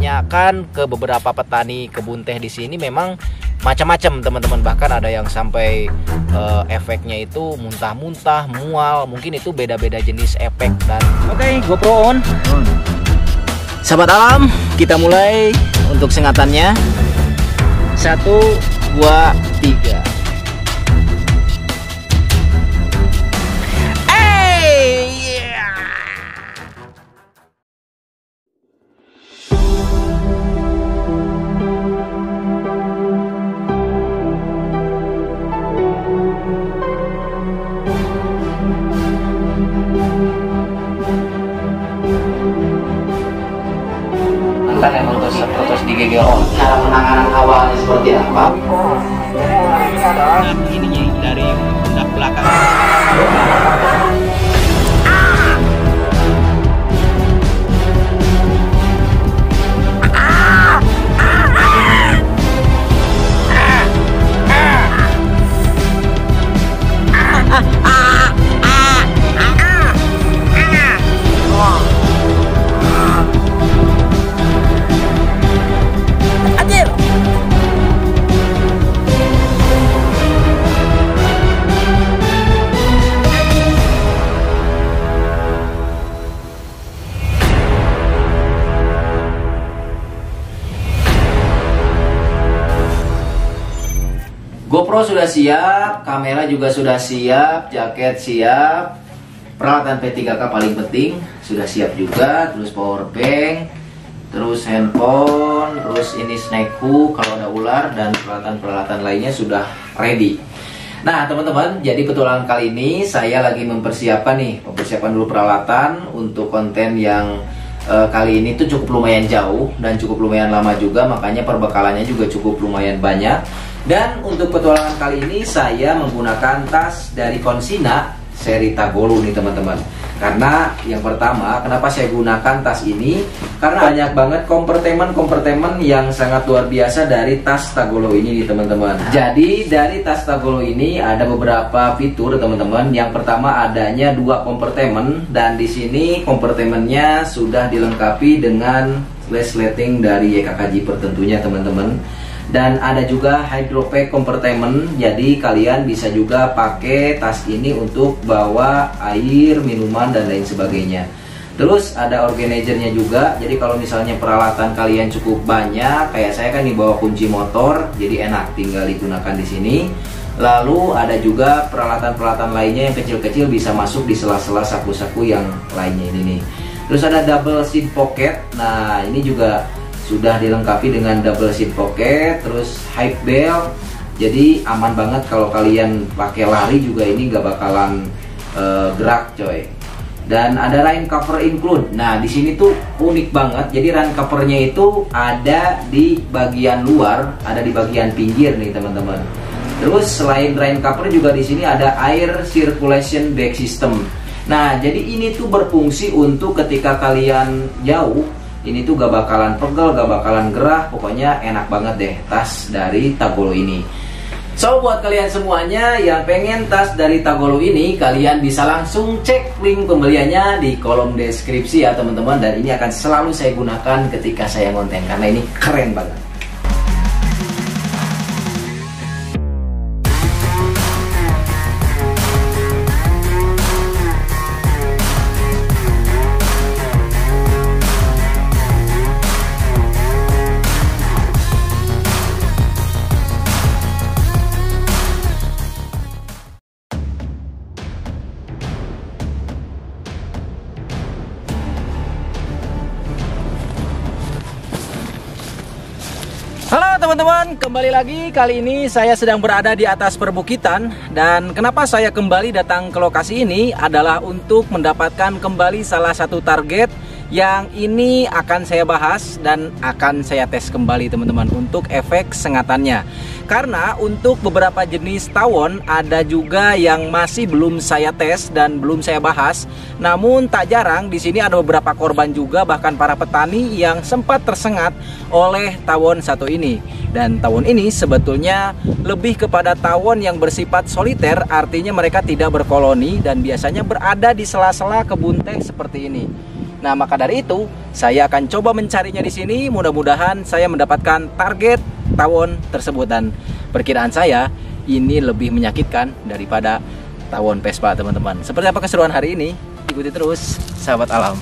tanyakan ke beberapa petani kebun teh di sini memang macam-macam teman-teman, bahkan ada yang sampai efeknya itu muntah-muntah, mual, mungkin itu beda-beda jenis efek. Dan oke, GoPro on. Sahabat alam, kita mulai untuk sengatannya. 1, 2, 3. Yang protes di GGO, cara penanganan awalnya seperti apa? Ini adalah ininya dari pundak belakang. GoPro sudah siap, kamera juga sudah siap, jaket siap, peralatan P3K paling penting sudah siap juga, terus power bank, terus handphone, terus ini snake hook kalau ada ular, dan peralatan-peralatan lainnya sudah ready. Nah teman-teman, jadi petualangan kali ini saya lagi mempersiapkan dulu peralatan untuk konten yang kali ini tuh cukup lumayan jauh dan cukup lumayan lama juga, makanya perbekalannya juga cukup lumayan banyak. Dan untuk petualangan kali ini saya menggunakan tas dari Konsina seri Tagolo nih teman-teman. Karena yang pertama, kenapa saya gunakan tas ini? Karena banyak banget kompartemen yang sangat luar biasa dari tas Tagolo ini nih teman-teman. Jadi dari tas Tagolo ini ada beberapa fitur teman-teman. Yang pertama adanya 2 kompartemen, dan di sini kompartemennya sudah dilengkapi dengan resleting dari YKK Zipper tentunya teman-teman. Dan ada juga hydropack compartment, jadi kalian bisa juga pakai tas ini untuk bawa air, minuman, dan lain sebagainya. Terus ada organizernya juga, jadi kalau misalnya peralatan kalian cukup banyak, kayak saya kan nih bawa kunci motor, jadi enak tinggal digunakan di sini. Lalu ada juga peralatan-peralatan lainnya yang kecil-kecil bisa masuk di sela-sela saku-saku yang lainnya ini nih. Terus ada double zip pocket, nah ini juga sudah dilengkapi dengan double zip pocket, terus high belt, jadi aman banget kalau kalian pakai lari juga ini gak bakalan gerak coy. Dan ada rain cover include. Nah di sini tuh unik banget, jadi rain covernya itu ada di bagian luar, ada di bagian pinggir nih teman-teman. Terus selain rain cover juga di sini ada air circulation bag system. Nah jadi ini tuh berfungsi untuk ketika kalian jauh, ini tuh gak bakalan pegel, gak bakalan gerah, pokoknya enak banget deh tas dari Tagolo ini. So buat kalian semuanya yang pengen tas dari Tagolo ini, kalian bisa langsung cek link pembeliannya di kolom deskripsi ya teman-teman. Dan ini akan selalu saya gunakan ketika saya konten, karena ini keren banget. Halo teman-teman, kembali lagi. Kali ini saya sedang berada di atas perbukitan. Dan kenapa saya kembali datang ke lokasi ini adalah untuk mendapatkan kembali salah satu target yang ini akan saya bahas dan akan saya tes kembali teman-teman untuk efek sengatannya. Karena untuk beberapa jenis tawon ada juga yang masih belum saya tes dan belum saya bahas. Namun tak jarang di sini ada beberapa korban juga, bahkan para petani yang sempat tersengat oleh tawon satu ini. Dan tawon ini sebetulnya lebih kepada tawon yang bersifat soliter, artinya mereka tidak berkoloni dan biasanya berada di sela-sela kebun teh seperti ini. Nah maka dari itu Saya akan coba mencarinya di sini. Mudah-mudahan saya mendapatkan target tawon tersebut, dan perkiraan saya ini lebih menyakitkan daripada tawon Vespa, teman-teman. Seperti apa keseruan hari ini? Ikuti terus, sahabat alam.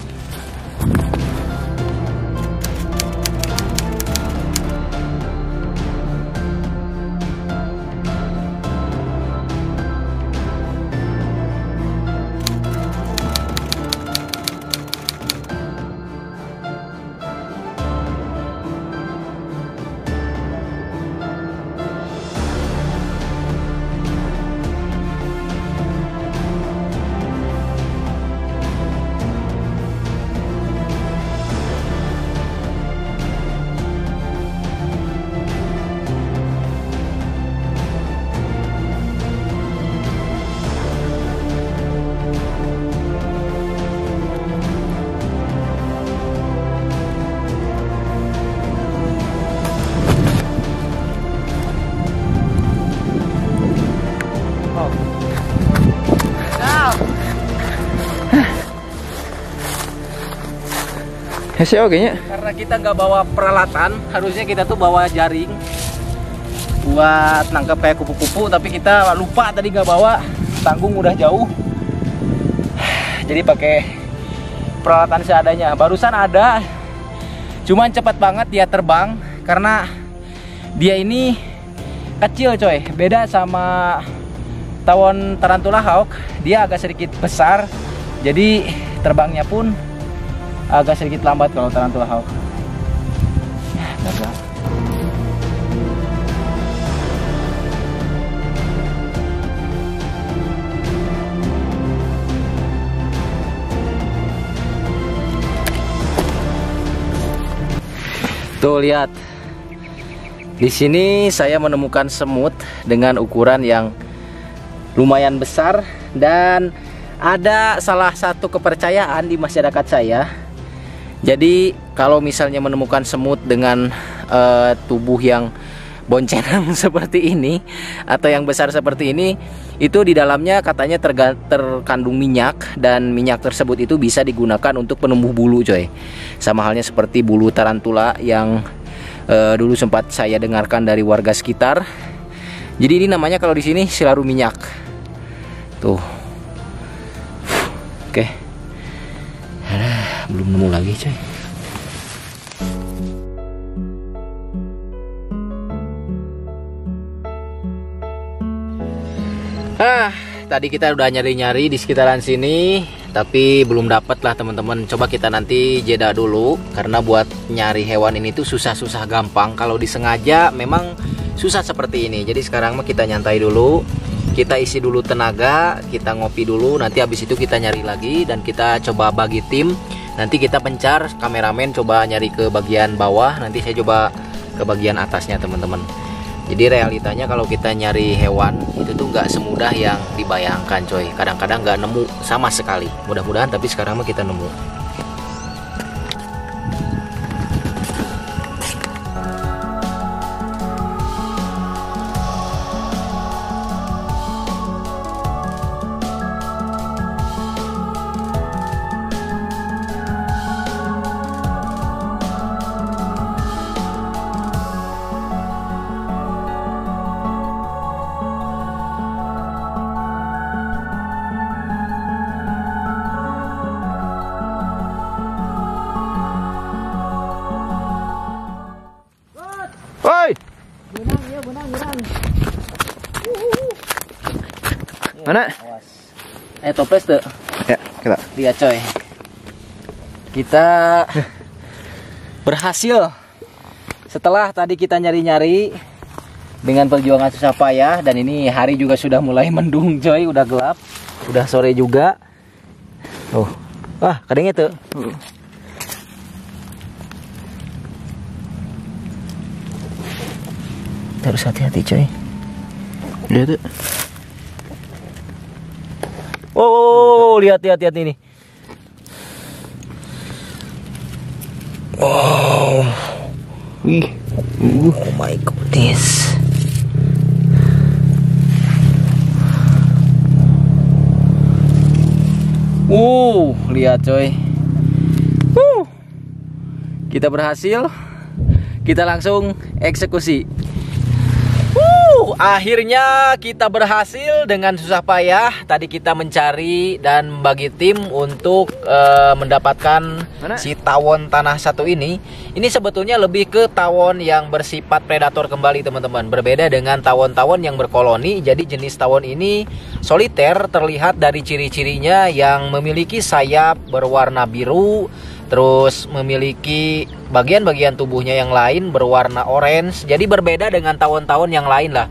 Kayaknya Karena kita nggak bawa peralatan, harusnya kita tuh bawa jaring buat nangkep kayak kupu-kupu, tapi kita lupa tadi nggak bawa, tanggung udah jauh. Jadi pakai peralatan seadanya. Barusan ada, cuman cepat banget dia terbang karena dia ini kecil coy. Beda sama tawon tarantula hawk, dia agak sedikit besar. Jadi terbangnya pun agak sedikit lambat kalau tarantula hawk. Gagal. Tuh lihat, di sini saya menemukan semut dengan ukuran yang lumayan besar, dan ada salah satu kepercayaan di masyarakat saya. Jadi kalau misalnya menemukan semut dengan tubuh yang boncengan seperti ini atau yang besar seperti ini, itu di dalamnya katanya terkandung minyak, dan minyak tersebut itu bisa digunakan untuk penumbuh bulu coy. Sama halnya seperti bulu tarantula yang dulu sempat saya dengarkan dari warga sekitar. Jadi ini namanya kalau di sini silaru minyak. Tuh. Oke. Belum nemu lagi coy. Tadi kita udah nyari-nyari di sekitaran sini, tapi belum dapat lah teman-teman. Coba kita nanti jeda dulu, karena buat nyari hewan ini tuh susah-susah gampang. Kalau disengaja memang susah seperti ini. Jadi sekarang mah kita nyantai dulu, kita isi dulu tenaga, kita ngopi dulu. Nanti habis itu kita nyari lagi, dan kita coba bagi tim. Nanti kita pencar, kameramen coba nyari ke bagian bawah, nanti saya coba ke bagian atasnya teman-teman. Jadi realitanya kalau kita nyari hewan itu tuh nggak semudah yang dibayangkan coy. Kadang-kadang nggak nemu sama sekali. Mudah-mudahan tapi sekarang mah kita nemu. Woi. Benang. Mana? Awas. Toples tuh. Ya, kita. Lihat coy. Kita berhasil. Setelah tadi kita nyari-nyari dengan perjuangan susah payah, dan ini hari juga sudah mulai mendung coy, udah gelap, udah sore juga. Oh. Wah, kadangnya tuh. Harus hati-hati coy. Lihat tuh. Oh, lihat ini. Wow. Wih. Oh my goodness. Lihat coy. kita berhasil. Kita langsung eksekusi. Akhirnya kita berhasil dengan susah payah. Tadi kita mencari dan membagi tim untuk mendapatkan si tawon tanah satu ini. Ini sebetulnya lebih ke tawon yang bersifat predator kembali teman-teman. Berbeda dengan tawon-tawon yang berkoloni. Jadi jenis tawon ini soliter, terlihat dari ciri-cirinya yang memiliki sayap berwarna biru. Terus memiliki bagian-bagian tubuhnya yang lain berwarna orange. Jadi berbeda dengan tawon-tawon yang lain lah.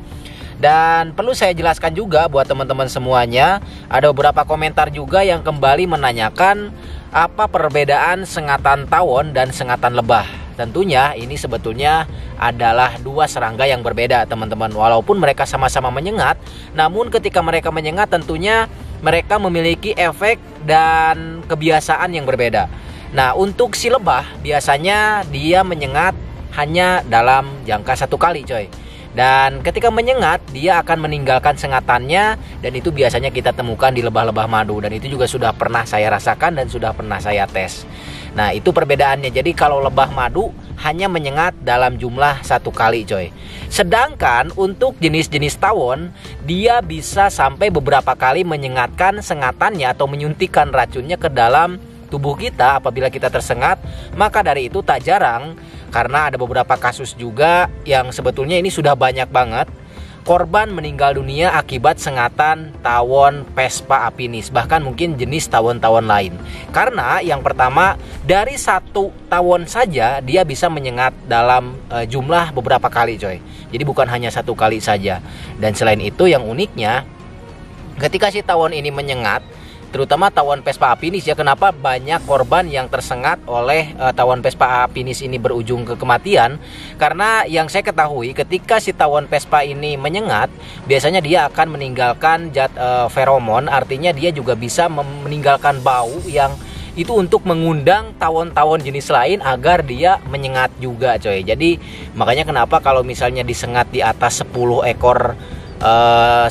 Dan perlu saya jelaskan juga buat teman-teman semuanya, ada beberapa komentar juga yang kembali menanyakan apa perbedaan sengatan tawon dan sengatan lebah. Tentunya ini sebetulnya adalah dua serangga yang berbeda teman-teman. Walaupun mereka sama-sama menyengat, namun ketika mereka menyengat tentunya mereka memiliki efek dan kebiasaan yang berbeda. Nah, untuk si lebah biasanya dia menyengat hanya dalam jangka 1 kali coy. Dan ketika menyengat dia akan meninggalkan sengatannya. Dan itu biasanya kita temukan di lebah-lebah madu. Dan itu juga sudah pernah saya rasakan dan sudah pernah saya tes. Nah, itu perbedaannya. Jadi kalau lebah madu hanya menyengat dalam jumlah 1 kali coy. Sedangkan untuk jenis-jenis tawon, dia bisa sampai beberapa kali menyengatkan sengatannya atau menyuntikkan racunnya ke dalam tubuh kita apabila kita tersengat. Maka dari itu tak jarang, karena ada beberapa kasus juga yang sebetulnya ini sudah banyak banget, korban meninggal dunia akibat sengatan tawon Vespa apinis, bahkan mungkin jenis tawon-tawon lain. Karena yang pertama, dari 1 tawon saja dia bisa menyengat dalam jumlah beberapa kali coy. Jadi bukan hanya 1 kali saja. Dan selain itu yang uniknya, ketika si tawon ini menyengat, terutama tawon Vespa apinis ya, kenapa banyak korban yang tersengat oleh tawon Vespa apinis ini berujung ke kematian? Karena yang saya ketahui ketika si tawon Vespa ini menyengat, biasanya dia akan meninggalkan zat feromon, artinya dia juga bisa meninggalkan bau yang itu untuk mengundang tawon-tawon jenis lain agar dia menyengat juga coy. Jadi makanya kenapa kalau misalnya disengat di atas 10 ekor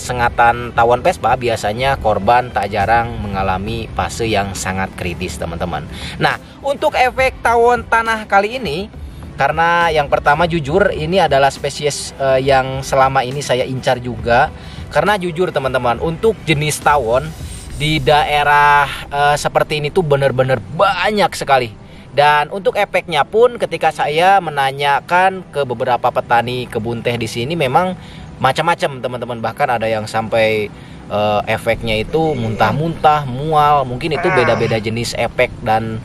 sengatan tawon Vespa, biasanya korban tak jarang mengalami fase yang sangat kritis teman-teman. Nah, untuk efek tawon tanah kali ini, karena yang pertama jujur ini adalah spesies yang selama ini saya incar juga. Karena jujur teman-teman, untuk jenis tawon di daerah seperti ini tuh benar-benar banyak sekali. Dan untuk efeknya pun ketika saya menanyakan ke beberapa petani kebun teh di sini, memang macam-macam teman-teman. Bahkan ada yang sampai efeknya itu muntah-muntah, mual. Mungkin itu beda-beda jenis efek dan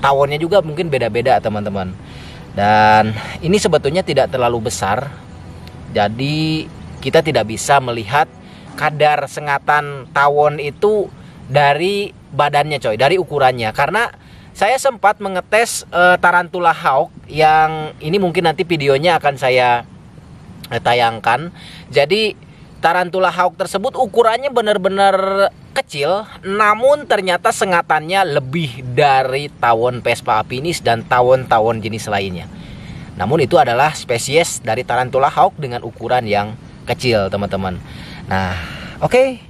tawonnya juga mungkin beda-beda teman-teman. Dan ini sebetulnya tidak terlalu besar. Jadi kita tidak bisa melihat kadar sengatan tawon itu dari badannya coy, dari ukurannya. Karena saya sempat mengetes tarantula hawk yang ini mungkin nanti videonya akan saya tayangkan. Jadi tarantula hawk tersebut ukurannya benar-benar kecil, namun ternyata sengatannya lebih dari tawon Vespa apinis dan tawon-tawon jenis lainnya. Namun itu adalah spesies dari tarantula hawk dengan ukuran yang kecil teman-teman. Nah, oke.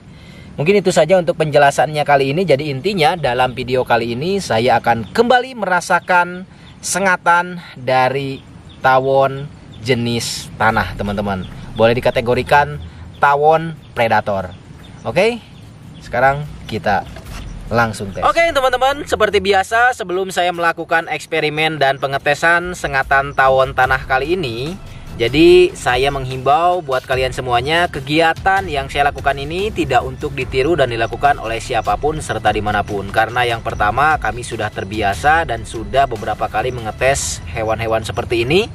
Mungkin itu saja untuk penjelasannya kali ini. Jadi intinya dalam video kali ini saya akan kembali merasakan sengatan dari tawon jenis tanah teman-teman. Boleh dikategorikan tawon predator. Oke, sekarang kita langsung tes. Oke teman-teman, seperti biasa sebelum saya melakukan eksperimen dan pengetesan sengatan tawon tanah kali ini, jadi saya menghimbau buat kalian semuanya, kegiatan yang saya lakukan ini tidak untuk ditiru dan dilakukan oleh siapapun serta dimanapun. Karena yang pertama, kami sudah terbiasa dan sudah beberapa kali mengetes hewan-hewan seperti ini.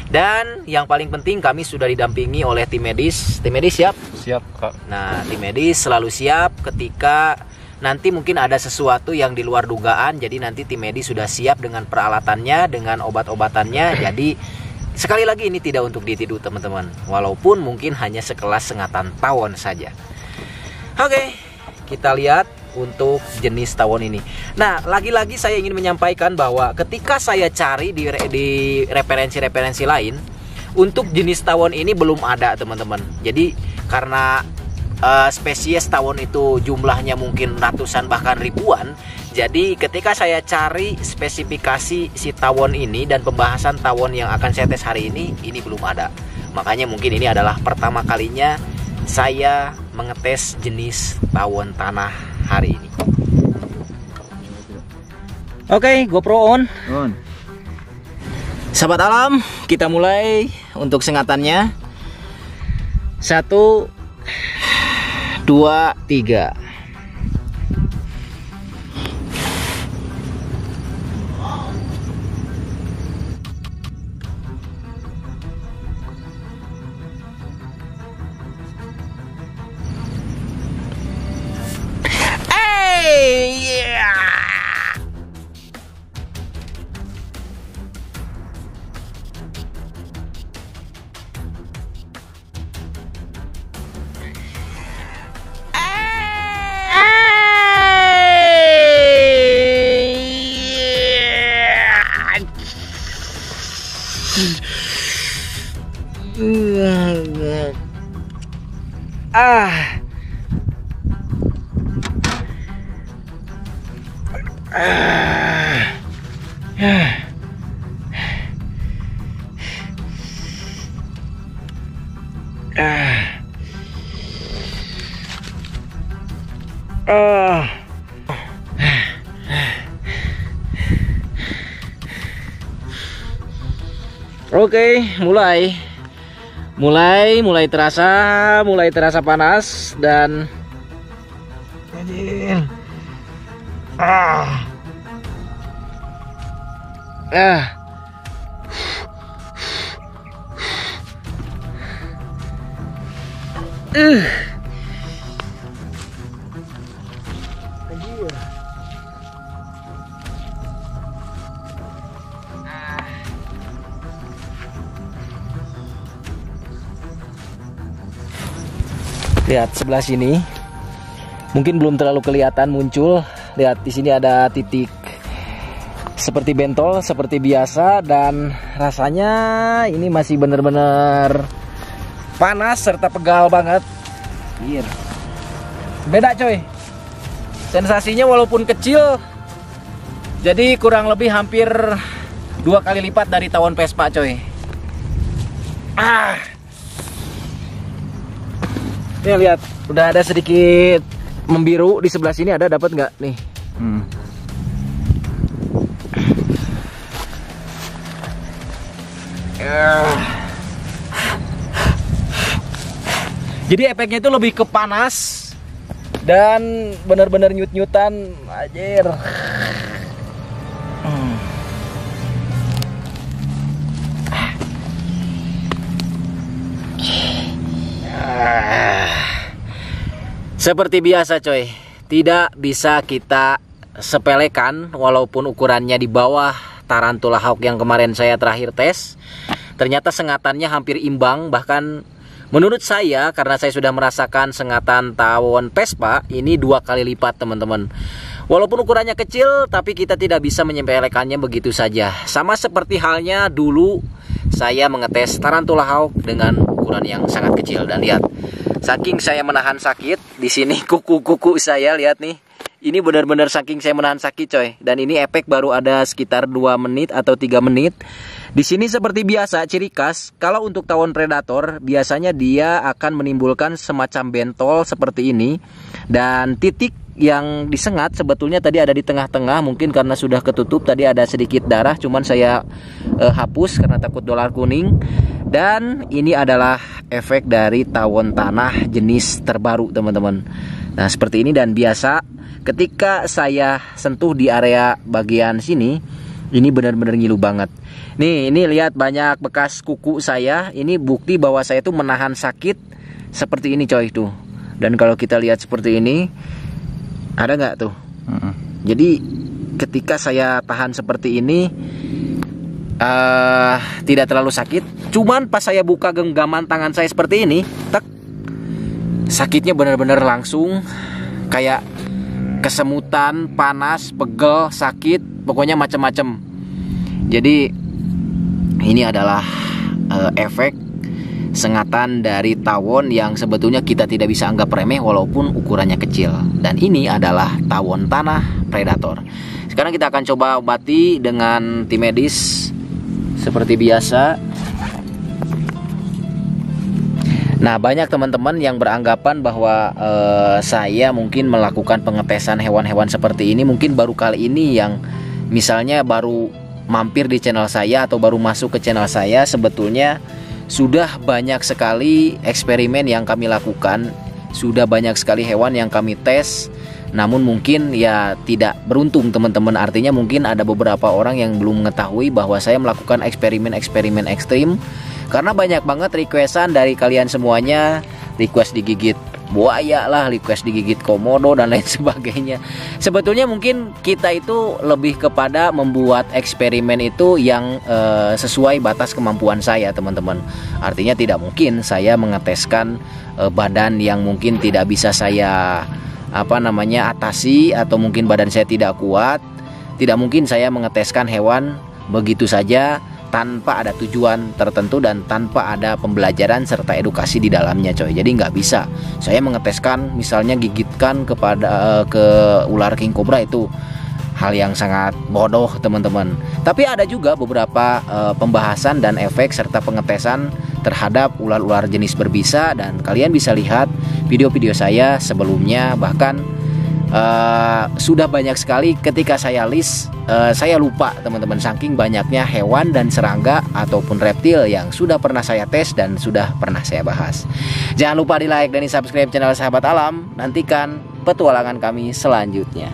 Dan yang paling penting, kami sudah didampingi oleh tim medis. Tim medis siap? Siap, Kak. Nah, tim medis selalu siap ketika nanti mungkin ada sesuatu yang di luar dugaan. Jadi nanti tim medis sudah siap dengan peralatannya, dengan obat-obatannya. Jadi sekali lagi ini tidak untuk ditiru teman-teman, walaupun mungkin hanya sekelas sengatan tawon saja. Oke, kita lihat untuk jenis tawon ini. Nah, lagi-lagi saya ingin menyampaikan bahwa ketika saya cari di referensi-referensi lain, untuk jenis tawon ini belum ada teman-teman. Jadi karena spesies tawon itu jumlahnya mungkin ratusan bahkan ribuan, Jadi ketika saya cari spesifikasi si tawon ini dan pembahasan tawon yang akan saya tes hari ini belum ada. Makanya mungkin ini adalah pertama kalinya saya mengetes jenis tawon tanah hari ini. Oke, GoPro on. Sahabat alam, kita mulai untuk sengatannya. 1, 2, 3. Oke, mulai terasa panas dan lihat sebelah sini, mungkin belum terlalu kelihatan muncul. Lihat di sini ada titik seperti bentol, seperti biasa, dan rasanya ini masih bener-bener panas serta pegal banget. Beda coy, sensasinya walaupun kecil, jadi kurang lebih hampir 2 kali lipat dari tawon Vespa coy. Nih lihat, udah ada sedikit membiru di sebelah sini, ada, dapat nggak nih? Jadi efeknya itu lebih ke panas dan benar-benar nyut-nyutan, anjir. Seperti biasa coy, tidak bisa kita sepelekan walaupun ukurannya di bawah Tarantula Hawk yang kemarin saya terakhir tes. Ternyata sengatannya hampir imbang, bahkan menurut saya, karena saya sudah merasakan sengatan tawon Vespa ini 2 kali lipat teman-teman. Walaupun ukurannya kecil, tapi kita tidak bisa menyepelekannya begitu saja. Sama seperti halnya dulu saya mengetes Tarantula Hawk dengan ukuran yang sangat kecil. Dan lihat, saking saya menahan sakit, di sini kuku-kuku saya, lihat nih. Ini benar-benar saking saya menahan sakit coy. Dan ini efek baru ada sekitar 2 menit atau 3 menit. Di sini seperti biasa, ciri khas kalau untuk tawon predator biasanya dia akan menimbulkan semacam bentol seperti ini. Dan titik yang disengat sebetulnya tadi ada di tengah-tengah, mungkin karena sudah ketutup tadi ada sedikit darah, cuman saya hapus karena takut dolar kuning. Dan ini adalah efek dari tawon tanah jenis terbaru teman-teman. Nah seperti ini, dan biasa ketika saya sentuh di area bagian sini, ini benar-benar ngilu banget. Nih, ini lihat banyak bekas kuku saya. Ini bukti bahwa saya tuh menahan sakit seperti ini coy tuh. Dan kalau kita lihat seperti ini, ada nggak tuh? Jadi ketika saya tahan seperti ini tidak terlalu sakit. Cuman pas saya buka genggaman tangan saya seperti ini, tek, sakitnya benar-benar langsung kayak kesemutan, panas, pegel, sakit, pokoknya macam-macam. Jadi ini adalah efek sengatan dari tawon yang sebetulnya kita tidak bisa anggap remeh walaupun ukurannya kecil. Dan ini adalah tawon tanah predator. Sekarang kita akan coba obati dengan tim medis seperti biasa. Nah, banyak teman-teman yang beranggapan bahwa saya mungkin melakukan pengetesan hewan-hewan seperti ini mungkin baru kali ini, yang misalnya baru mampir di channel saya atau baru masuk ke channel saya. Sebetulnya sudah banyak sekali eksperimen yang kami lakukan, sudah banyak sekali hewan yang kami tes. Namun mungkin ya tidak beruntung teman-teman. Artinya mungkin ada beberapa orang yang belum mengetahui bahwa saya melakukan eksperimen-eksperimen ekstrim. Karena banyak banget requestan dari kalian semuanya, request digigit buaya lah, request digigit komodo dan lain sebagainya. Sebetulnya mungkin kita itu lebih kepada membuat eksperimen itu yang sesuai batas kemampuan saya teman-teman. Artinya tidak mungkin saya mengeteskan badan yang mungkin tidak bisa saya atasi, atau mungkin badan saya tidak kuat. Tidak mungkin saya mengeteskan hewan begitu saja tanpa ada tujuan tertentu dan tanpa ada pembelajaran serta edukasi di dalamnya, coy. Jadi nggak bisa saya mengeteskan misalnya gigitkan ke ular king cobra, itu hal yang sangat bodoh teman-teman. Tapi ada juga beberapa pembahasan dan efek serta pengetesan terhadap ular-ular jenis berbisa, dan kalian bisa lihat video-video saya sebelumnya. Bahkan sudah banyak sekali ketika saya list, saya lupa teman-teman, saking banyaknya hewan dan serangga ataupun reptil yang sudah pernah saya tes dan sudah pernah saya bahas. Jangan lupa di like dan di subscribe channel Sahabat Alam. Nantikan petualangan kami selanjutnya.